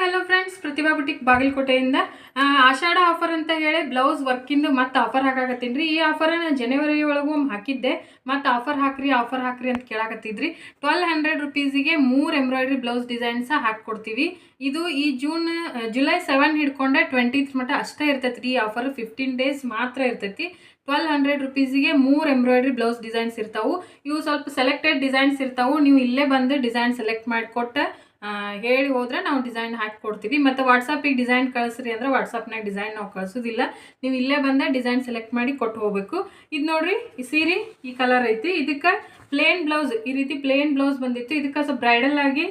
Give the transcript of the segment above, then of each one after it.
Hello friends, ಪ್ರತಿಭಾ boutique ಬಾಗಲಕೋಟೆಯಿಂದ ಆಷಾಢ offer ಅಂತ ಹೇಳಿ blouse ವರ್ಕಿಂದು ಮತ್ತೆ ಆಫರ್ ಹಾಕಾಕತ್ತೀನಿ ರೀ. ಈ ಆಫರನ್ನು ಜನವರಿ ಒಳಗೂ ಹಾಕಿದ್ದೆ, ಮತ್ತು ಆಫರ್ ಹಾಕ್ರಿ ಅಂತ ಕೇಳಾಕತ್ತಿದ್ರಿ. 1200 ರುಪೀಸಿಗೆ 3 ಎಂಬ್ರಾಯ್ಡ್ರಿ ಬ್ಲೌಸ್ ಡಿಸೈನ್ಸ ಹಾಕ್ಕೊಡ್ತೀವಿ. ಇದು ಈ ಜುಲೈ 7 ಹಿಡ್ಕೊಂಡೆ 20th ಮಟ್ಟ ಅಷ್ಟೇ ಇರ್ತೈತಿ ರೀ. ಈ ಆಫರ್ 15 ಡೇಸ್ ಮಾತ್ರ ಇರ್ತೈತಿ. 1200 ರುಪೀಸಿಗೆ 3 ಎಂಬ್ರಾಯ್ಡ್ರಿ ಬ್ಲೌಸ್ ಡಿಸೈನ್ಸ್ ಇರ್ತಾವೆ. ಇವು ಸ್ವಲ್ಪ ಸೆಲೆಕ್ಟೆಡ್ ಡಿಸೈನ್ಸ್ ಇರ್ತಾವೆ. ನೀವು ಇಲ್ಲೇ ಬಂದು ಡಿಸೈನ್ ಸೆಲೆಕ್ಟ್ ಮಾಡಿಕೊಟ್ಟು ಹೇಳಿ ಹೋದ್ರೆ ನಾವು ಡಿಸೈನ್ ಹಾಕಿ ಕೊಡ್ತೀವಿ. ಮತ್ತು ವಾಟ್ಸಪ್ಪಿಗೆ ಡಿಸೈನ್ ಕಳಿಸ್ರಿ ಅಂದ್ರೆ ವಾಟ್ಸಪ್ನಾಗ ಡಿಸೈನ್ ನಾವು ಕಳಿಸೋದಿಲ್ಲ. ನೀವು ಇಲ್ಲೇ ಬಂದ ಡಿಸೈನ್ ಸೆಲೆಕ್ಟ್ ಮಾಡಿ ಕೊಟ್ಟು ಹೋಗಬೇಕು. ಇದು ನೋಡ್ರಿ, ಈ ಸೀರೆ ಈ ಕಲರ್ ಐತಿ. ಇದಕ್ಕೆ ಪ್ಲೇನ್ ಬ್ಲೌಸ್, ಈ ರೀತಿ ಪ್ಲೇನ್ ಬ್ಲೌಸ್ ಬಂದಿತ್ತು. ಇದಕ್ಕೆ ಸ್ವಲ್ಪ ಬ್ರೈಡಲ್ ಆಗಿ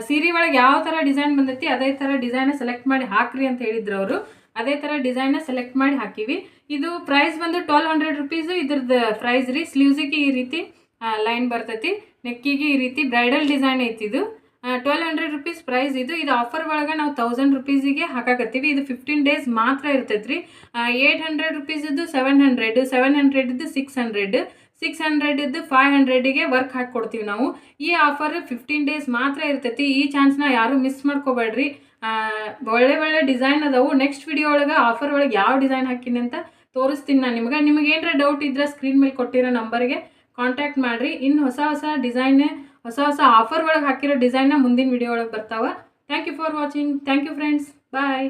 ಸೀರೆ ಒಳಗೆ ಯಾವ ಥರ ಡಿಸೈನ್ ಬಂದೈತಿ ಅದೇ ಥರ ಡಿಸೈನ್ ಸೆಲೆಕ್ಟ್ ಮಾಡಿ ಹಾಕ್ರಿ ಅಂತ ಹೇಳಿದ್ರು ಅವರು. ಅದೇ ಥರ ಡಿಸೈನ್ನ ಸೆಲೆಕ್ಟ್ ಮಾಡಿ ಹಾಕಿವಿ. ಇದು ಪ್ರೈಸ್ ಬಂದು 1200 ರುಪೀಸು. ಇದ್ರದ್ದು ಪ್ರೈಸ್ ರೀ. ಸ್ಲೀವ್ಸಿಗೆ ಈ ರೀತಿ ಲೈನ್ ಬರ್ತೈತಿ, ನೆಕ್ಕಿಗೆ ಈ ರೀತಿ ಬ್ರೈಡಲ್ ಡಿಸೈನ್ ಐತಿ. ಇದು 1200 ರುಪೀಸ್ ಪ್ರೈಸ್. ಇದು ಆಫರ್ ಒಳಗೆ ನಾವು 1000 ರುಪೀಸಿಗೆ ಹಾಕಾಕತ್ತೀವಿ. ಇದು 15 ಡೇಸ್ ಮಾತ್ರ ಇರ್ತೈತೆ ರೀ. 800 ರುಪೀಸಿದ್ದು 700, 700 600, 600 500ಗೆ ವರ್ಕ್ ಹಾಕಿ ಕೊಡ್ತೀವಿ ನಾವು. ಈ ಆಫರ್ 15 ಡೇಸ್ ಮಾತ್ರ ಇರ್ತೈತಿ. ಈ ಚಾನ್ಸ್ನ ಯಾರು ಮಿಸ್ ಮಾಡ್ಕೋಬೇಡ್ರಿ. ಒಳ್ಳೆ ಡಿಸೈನ್ ಅದಾವು. ನೆಕ್ಸ್ಟ್ ವಿಡಿಯೋ ಒಳಗೆ ಆಫರ್ ಒಳಗೆ ಯಾವ ಡಿಸೈನ್ ಹಾಕಿನಿ ಅಂತ ತೋರಿಸ್ತೀನಿ ನಾನು ನಿಮಗೆ ಏನಾರ ಡೌಟ್ ಇದ್ರೆ ಸ್ಕ್ರೀನ್ ಮೇಲೆ ಕೊಟ್ಟಿರೋ ನಂಬರ್ಗೆ ಕಾಂಟ್ಯಾಕ್ಟ್ ಮಾಡಿರಿ. ಇನ್ನು ಹೊಸ ಡಿಸೈನ್, ಹೊಸ ಆಫರ್ ಒಳಗೆ ಹಾಕಿರೋ ಡಿಸೈನ್ನ ಮುಂದಿನ ವಿಡಿಯೋ ಒಳಗೆ ಬರ್ತಾವೆ. Thank you for watching. Thank you friends. Bye.